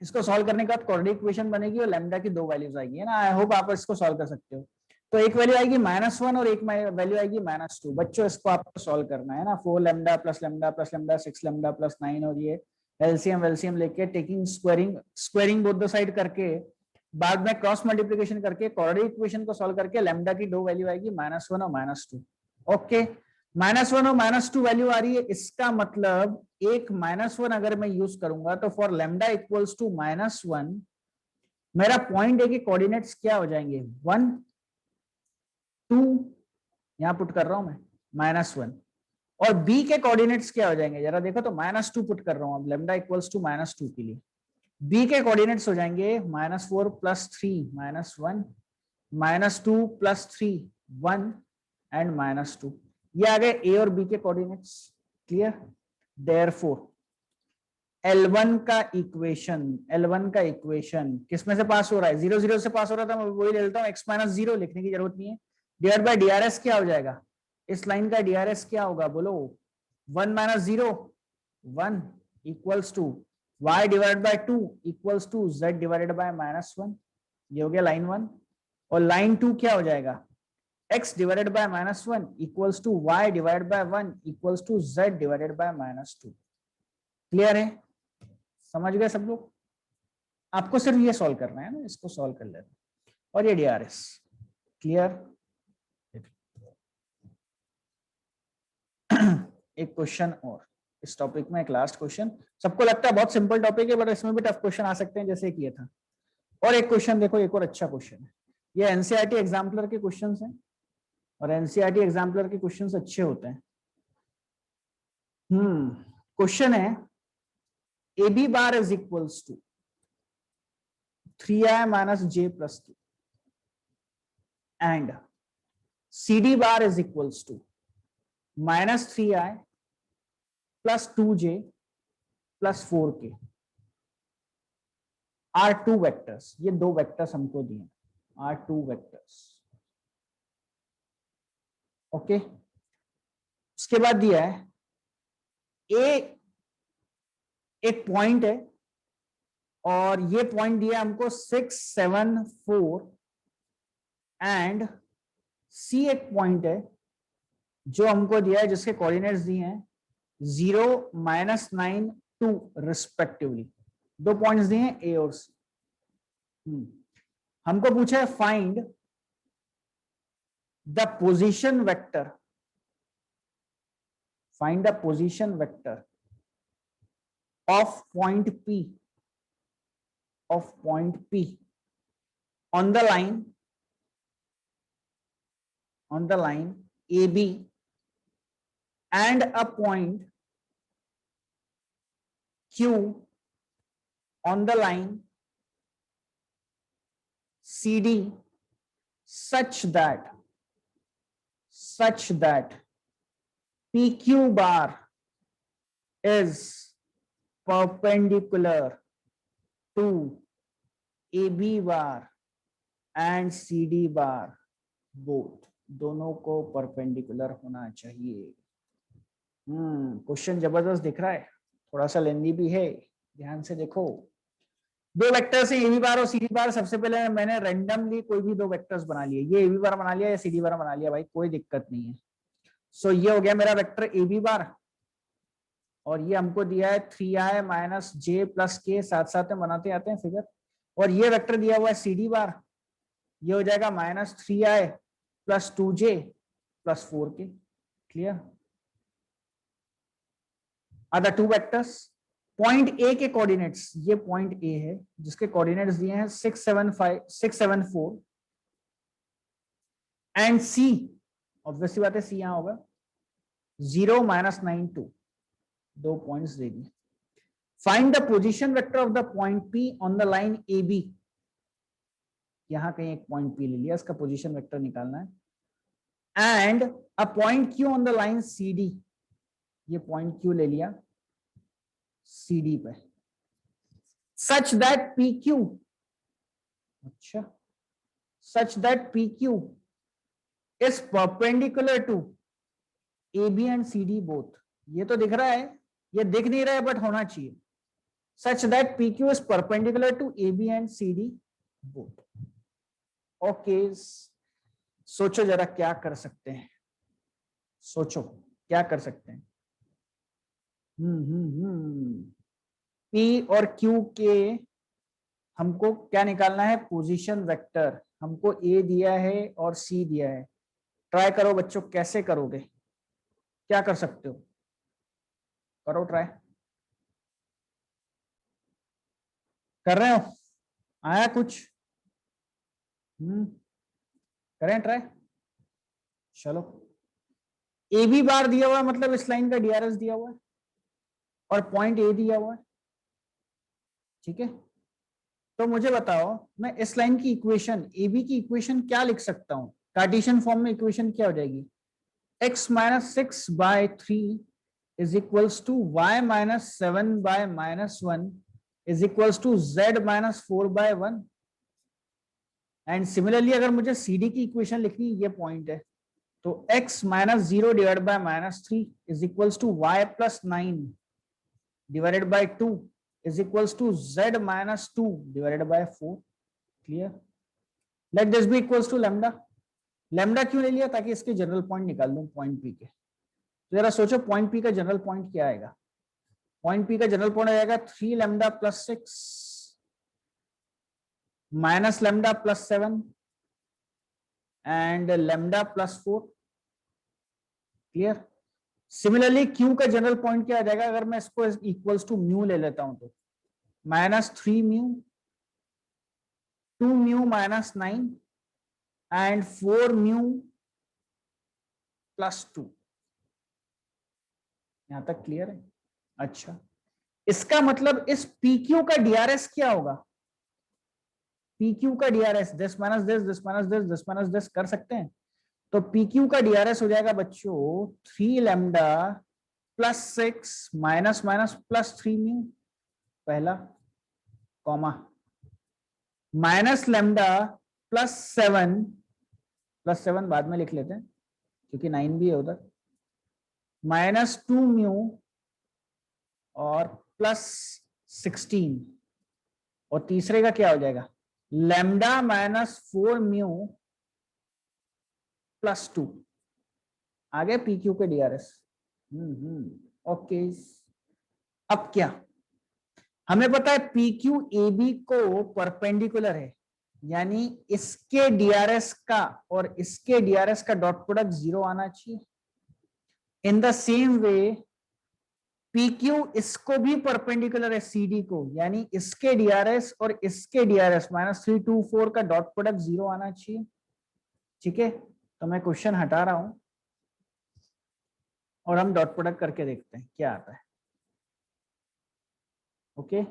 [SPEAKER 1] इसको सॉल्व करने के बाद क्वाड्रेटिक इक्वेशन बनेगी और लैम्डा की 2 वैल्यूज आएगी, है ना। आई होप आप इसको सॉल्व कर सकते हो। तो एक वैल्यू आएगी -1 और एक वैल्यू आएगी -2। बच्चों इसको आपको सॉल्व करना है ना, 4 lambda plus lambda plus lambda 6 lambda plus 9, और ये एलसीएम लेके taking squaring both the side करके, बाद में क्रॉस मल्टीप्लिकेशन करके क्वाड्रेटिक इक्वेशन को सॉल्व करके लैम्डा की 2 वैल्यू आएगी -1 और -2। ओके, -1 और -2 वैल्यू आ रही है, इसका मतलब एक -1 अगर मैं यूज करूंगा तो फॉर लैम्डा इक्वल्स टू -1 मेरा पॉइंट है कि कोऑर्डिनेट्स क्या हो जाएंगे 1 2, यहां पुट कर रहा हूं मैं -1, और बी के कोऑर्डिनेट्स क्या हो जाएंगे जरा देखो तो, -2 पुट कर रहा हूं अब लैम्डा इक्वल्स टू -2 के लिए, बी के कोऑर्डिनेट्स हो जाएंगे -4 प्लस 3 -1 -2 प्लस 3 1 एंड -2, ये आ गए ए और बी के कोऑर्डिनेट्स। क्लियर, देयरफॉर L1 का इक्वेशन किसमें से पास हो रहा है, 0 0 से पास हो रहा था, मैं वही ले लेता हूँ, x - 0 लिखने की जरूरत नहीं है, डिवाइड बाय DRS क्या हो जाएगा, इस लाइन का DRS क्या होगा बोलो, 1 - 0 1 equals to y divide by 2 equals to z divided by -1, ये हो गया लाइन 1, और लाइन 2 क्या हो जाएगा, x divided by -1 equals to y divide by 1 equals to z divided by -2। Clear है, समझ गए सब लोग। आपको सिर्फ ये सॉल्व करना है ना, इसको सॉल्व कर लेना, और ये DRS। क्लियर, एक क्वेश्चन और इस टॉपिक में, एक लास्ट क्वेश्चन, सबको लगता है बहुत सिंपल टॉपिक है बट इसमें भी टफ क्वेश्चन आ सकते हैं जैसे कि ये था। और एक क्वेश्चन देखो, एक और अच्छा क्वेश्चन है, ये एनसीईआरटी एग्जाम्पलर के क्वेश्चंस हैं, और एनसीईआरटी एग्जाम्पलर के क्वेश्चंस अच्छे होते हैं। क्वेश्चन है AB bar is equals to 3i minus j plus 2 and CD bar is equals to -3i plus 2j plus 4k are 2 vectors, ये 2 वेक्टर्स हमको दिए, are 2 वेक्टर्स। ओके, उसके बाद दिया है ए एक पॉइंट है, और ये पॉइंट दिया हमको 6 7 4, एंड सी एक पॉइंट है जो हमको दिया है जिसके कोऑर्डिनेट्स दिए हैं 0 -9 2 रिस्पेक्टिवली, 2 पॉइंट्स दिए हैं ए और सी। हमको पूछा है find the position vector, find the position vector of point P on the line AB and a point Q on the line CD such that PQ bar is perpendicular to AB bar and CD bar both, दोनों को perpendicular होना चाहिए। Question जबरदस्त दिख रहा है, थोड़ा सा लेंदी भी है, ध्यान से देखो। 2 वेक्टर्स है AB बार और CD बार, सबसे पहले मैंने रैंडमली कोई भी 2 वेक्टर्स बना लिए, ये AB बार बना लिया या CD बार बना लिया, भाई कोई दिक्कत नहीं है। सो ये हो गया मेरा वेक्टर ए बी बार, और ये हमको दिया है 3i माइनस जे प्लस के, साथ साथ में बनाते आते हैं फिगर, और ये वेक्टर दिया हुआ है सी डी बार, ये हो जाएगा minus 3i plus 2j plus 4k। Clear? Are the two vectors. Point A के कोऑर्डिनेट्स, ये पॉइंट ए है जिसके कोऑर्डिनेट्स दिए हैं 674 एंड सी, ऑब्वियसली बात है सी यहां होगा 0 -92, 2 पॉइंट्स दे दिए। Find the position vector of the point P on the line A B, यहां कहीं एक पॉइंट पी ले लिया, इसका पोजीशन वेक्टर निकालना है। And a point Q on the line C D, ये पॉइंट क्यू ले लिया सी डी पे, सच दैट पी क्यू, अच्छा, such that P Q is perpendicular to A B and C D both. ये तो दिख रहा है, ये दिख नहीं रहा है बट होना चाहिए। Such that P Q is perpendicular to A B and C D both. Okay, सोचो जरा क्या कर सकते हैं, सोचो क्या कर सकते हैं। पी और क्यू के हमको क्या निकालना है, पोजीशन वेक्टर। हमको ए दिया है और सी दिया है। ट्राई करो बच्चों, कैसे करोगे, क्या कर सकते हो, करो ट्राई। कर रहे हो, आया कुछ? करें ट्राई, चलो। ए बी बार दिया हुआ है, मतलब इस लाइन का डीआरएस दिया हुआ है और पॉइंट ए दिया हुआ है, ठीक है। तो मुझे बताओ, मैं इस लाइन की इक्वेशन, ए बी की इक्वेशन क्या लिख सकता हूं? कार्टेशियन फॉर्म में इक्वेशन क्या हो जाएगी, x minus 6/3 is equals to y minus 7/-1 is equals to z minus 4/1। And similarly अगर मुझे सी डी की इक्वेशन लिखनी, ये पॉइंट है, तो x minus 0 divide by -3 is equals to y plus 9 divided by 2 is equals to z minus 2 divided by 4। Clear? Let this be equals to lambda. Lambda क्यों ले लिया? ताकि इसके जनरल पॉइंट निकाल दूं पॉइंट पी के। तो जरा सोचो पॉइंट पी का जनरल पॉइंट क्या आएगा। पॉइंट पी का जनरल पॉइंट आएगा 3 lambda plus 6 minus lambda plus 7 and lambda plus 4। Clear? Similarly Q का जनरल पॉइंट क्या आ जाएगा, अगर मैं इसको इक्वल्स टू म्यू ले लेता हूं, तो -3 mu, 2 mu minus 9 and 4 mu plus 2। यहां तक क्लियर है? अच्छा, इसका मतलब इस PQ का डीआरएस क्या होगा? PQ का DRS this minus this, this minus this, this minus this कर सकते हैं। तो PQ का डीआरएस हो जाएगा बच्चों 3 lambda plus 6 minus minus plus 3 mu, पहला कॉमा, माइनस लैम्डा प्लस 7 बाद में लिख लेते हैं क्योंकि 9 भी है उधर, -2 म्यू और प्लस 16, और तीसरे का क्या हो जाएगा, लैम्डा माइनस 4 म्यू प्लस 2। आगे PQ के डीआरएस। ओके, अब क्या हमें पता है, PQ AB को परपेंडिकुलर है, यानी इसके डीआरएस का और इसके डीआरएस का डॉट प्रोडक्ट 0 आना चाहिए। In the same way PQ इसको भी परपेंडिकुलर है CD को, यानी इसके डीआरएस और इसके डीआरएस -324 का डॉट प्रोडक्ट 0 आना चाहिए। ठीक है, तो मैं क्वेश्चन हटा रहा हूं और हम डॉट प्रोडक्ट करके देखते हैं क्या आता है। ओके,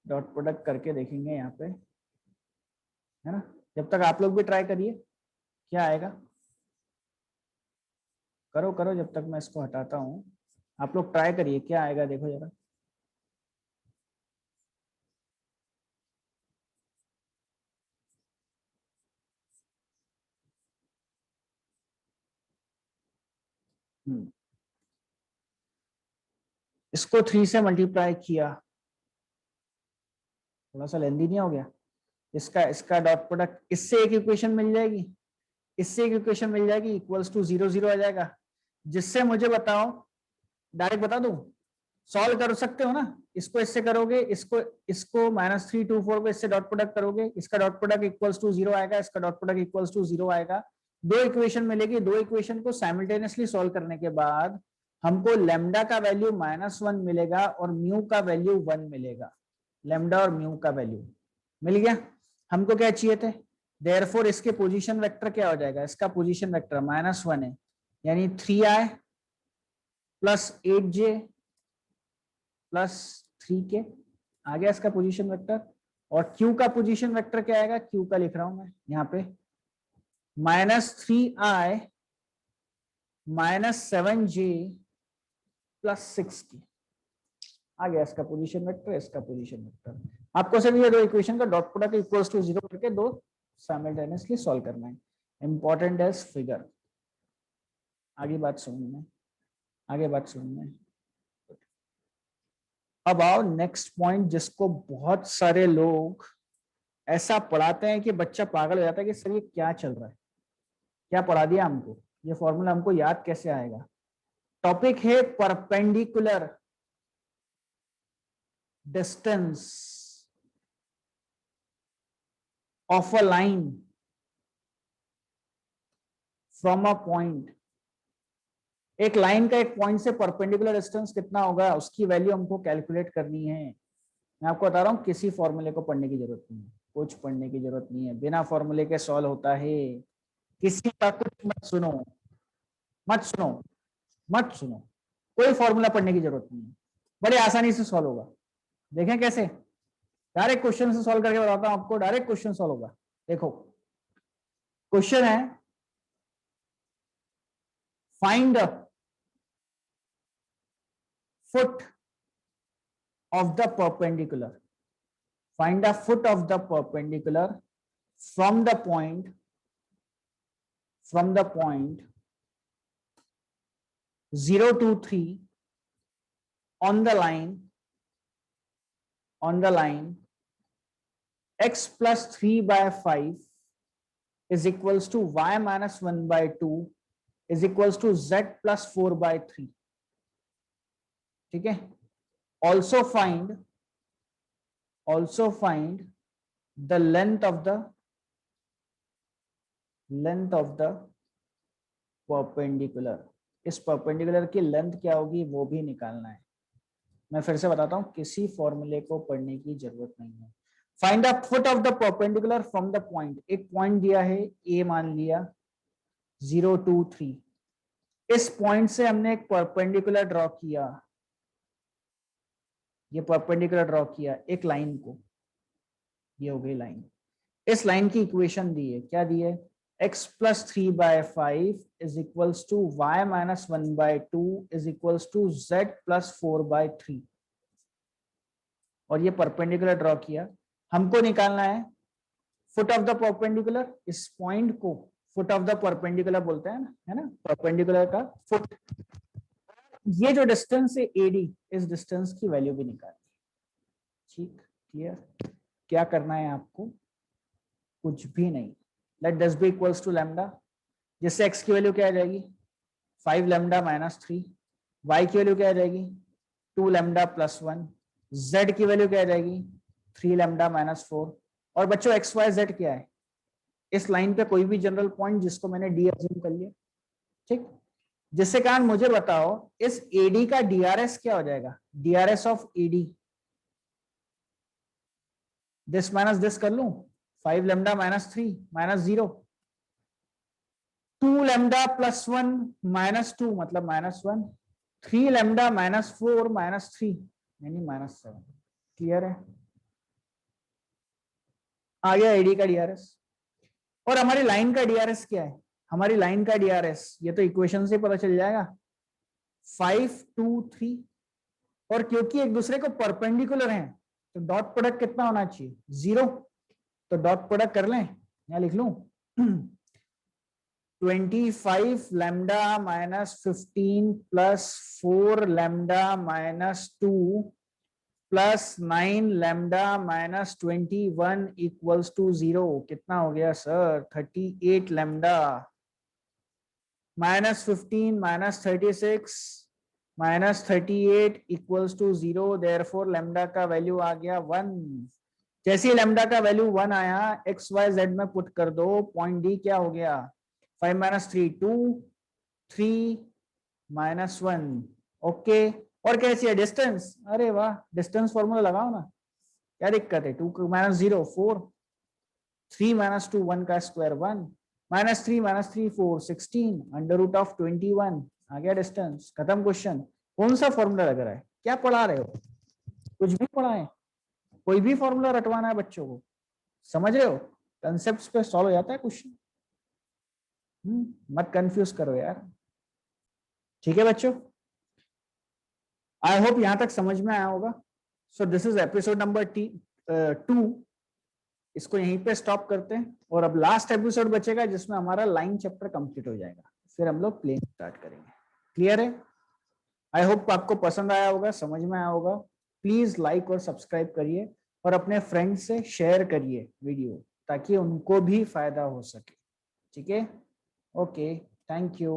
[SPEAKER 1] डॉट प्रोडक्ट करके देखेंगे यहाँ पे, है ना। जब तक आप लोग भी ट्राई करिए क्या आएगा, करो करो, जब तक मैं इसको हटाता हूँ आप लोग ट्राई करिए क्या आएगा, देखो जरा। इसको 3 से मल्टीप्लाई किया, थोड़ा सा लेंदी नहीं हो गया? इसका डॉट प्रोडक्ट, इससे एक इक्वेशन मिल जाएगी, इससे एक इक्वेशन मिल जाएगी, इक्वल्स टू 0 0 आ जाएगा। जिससे मुझे बताओ, डायरेक्ट बता दूं, सॉल्व कर सकते हो ना, इसको इससे करोगे, इसको इसको -324 को इससे डॉट प्रोडक्ट करोगे, इसका डॉट प्रोडक्ट इक्वल्स टू 0 आएगा, इसका डॉट प्रोडक्ट इक्वल्स टू 0 आएगा, दो इक्वेशन मिलेगी, दो इक्वेशन को साइमल्टेनियसली सॉल्व करने के बाद हमको लेमडा का वैल्यू -1 मिलेगा और म्यू का वैल्यू 1 मिलेगा। लेमडा और म्यू का वैल्यू मिल गया। हमको क्या चाहिए थे, देयरफॉर इसके पोजीशन वेक्टर क्या हो जाएगा, इसका पोजीशन वेक्टर -1 है, यानी 3i plus 8j plus 3k आ गया इसका पोजीशन वेक्टर। और q का पोजीशन वेक्टर क्या आएगा, q का लिख रहा हूं मैं यहाँ पे, -3i -7j प्लस 6k आ गया इसका पोजीशन वेक्टर, इसका पोजीशन वेक्टर। आपको सिर्फ ये दो इक्वेशन का डॉट प्रोडक्ट इक्वल्स टू 0 करके दो साइमल्टेनियसली सॉल्व करना है। इंपॉर्टेंट है फिगर। आगे बात सुनना, आगे बात सुनना। अब आओ नेक्स्ट पॉइंट, जिसको बहुत सारे लोग ऐसा पढ़ाते हैं कि बच्चा पागल हो जाता है कि सर ये क्या चल रहा है, क्या पढ़ा दिया हमको, ये फॉर्मूला हमको याद कैसे आएगा। टॉपिक है perpendicular distance of a line from a point. एक लाइन का एक पॉइंट से परपेंडिकुलर डिस्टेंस कितना होगा, उसकी वैल्यू हमको कैलकुलेट करनी है। मैं आपको बता रहा हूँ, किसी फॉर्मूले को पढ़ने की जरूरत नहीं है, कुछ पढ़ने की जरूरत नहीं है, बिना फॉर्मूले के सॉल्व होता है। किसी का कुछ मत सुनो, मत सुनो, मत सुनो, कोई फॉर्मूला पढ़ने की जरूरत नहीं है, बड़े आसानी से सॉल्व होगा। देखें कैसे, डायरेक्ट क्वेश्चन से सॉल्व करके बताता हूं आपको, डायरेक्ट क्वेश्चन सॉल्व होगा। देखो क्वेश्चन है, find the foot of the perpendicular, find the foot of the perpendicular from the point 0 to 3 on the line x plus 3 by 5 is equals to y minus 1 by 2 is equals to z plus 4 by 3। ठीक है। also find the length of the perpendicular। इस perpendicular की length क्या होगी वो भी निकालना है। मैं फिर से बताता हूं, किसी फॉर्मूले को पढ़ने की जरूरत नहीं है। Find the foot of the perpendicular from the point, एक पॉइंट दिया है ए, मान लिया 0 to 3, इस पॉइंट से हमने एक परपेंडिकुलर ड्रॉ किया, ये परपेंडिकुलर ड्रॉ किया एक लाइन को, ये हो गई लाइन। इस लाइन की इक्वेशन दी है, क्या दी है, x plus 3 by 5 is equals to y minus 1 by 2 is equals to z plus 4 by 3। और ये परपेंडिकुलर ड्रॉ किया, हमको निकालना है फुट ऑफ द परपेंडिकुलर। इस पॉइंट को फुट ऑफ द परपेंडिकुलर बोलते हैं ना, है ना, परपेंडिकुलर का फुट। ये जो डिस्टेंस है AD, इस डिस्टेंस की वैल्यू भी निकालनी है। ठीक, क्लियर। क्या करना है आपको, कुछ भी नहीं, let this be equals to lambda, जिससे x की वैल्यू क्या आ जाएगी 5 लैम्डा माइनस 3, y की वैल्यू क्या आ जाएगी 2 लैम्डा प्लस 1, z की वैल्यू क्या आ जाएगी 3 लैम्डा माइनस 4। और बच्चों x y z क्या है, इस लाइन पे कोई भी जनरल पॉइंट जिसको मैंने डी अज्यूम कर लिया। ठीक, जिससे कारण मुझे बताओ इस AD का DRS क्या हो जाएगा, DRS of AD, this minus this कर लूं, 5 lambda minus 3 minus 0, 2 lambda plus 1 minus 2 मतलब माइनस 1, 3 लैम्डा माइनस 4 माइनस 3 यानी माइनस 7। क्लियर है, आ गया AD का DRS। और हमारी लाइन का DRS क्या है, हमारी लाइन का DRS ये तो इक्वेशन से पता चल जाएगा, 5 2 3। और क्योंकि एक दूसरे को परपेंडिकुलर हैं तो डॉट प्रोडक्ट कितना होना चाहिए 0, तो डॉट प्रोडक्ट कर लें, यहाँ लिख लूं 25 lambda minus 15 plus 4 lambda minus 2 plus 9 lambda minus 21 equals to 0। कितना हो गया sir 38 lambda. -15 -36 -38 equals to 0, therefore lambda का वैल्यू आ गया 1। जैसे ही लैम्डा का वैल्यू 1 आया, एक्स वाई जेड में पुट कर दो, पॉइंट डी क्या हो गया, 5 - 3 2, 3 - 1। ओके, और कैसी है डिस्टेंस, अरे वाह, डिस्टेंस फॉर्मूला लगाओ ना, क्या दिक्कत है, 2 - 0 4, 3 - 2 1 का स्क्वायर 1, -3 - 3 4 16, √21 आ गया डिस्टेंस, खत्म क्वेश्चन। कौन सा फॉर्मूला लग रहा है, क्या पढ़ा रहे हो, कुछ भी पढ़ा है, कोई भी फॉर्मूला रटवाना है बच्चों को, समझ रहे हो, कंसेप्ट पे सॉल्व हो जाता है क्वेश्चन। मत कंफ्यूज करो यार, ठीक है बच्चों, आई होप यहां तक समझ में आया होगा। सो दिस इज एपिसोड नंबर 2, इसको यहीं पे स्टॉप करते हैं, और अब लास्ट एपिसोड बचेगा जिसमें हमारा लाइन चैप्टर कंप्लीट हो जाएगा, फिर हम लोग प्लेन स्टार्ट करेंगे। क्लियर है, आई होप आपको पसंद आया होगा, समझ में आया होगा। प्लीज लाइक और सब्सक्राइब करिए, और अपने फ्रेंड्स से शेयर करिए वीडियो, ताकि उनको भी फायदा हो सके, ठीक है। Okay, thank you.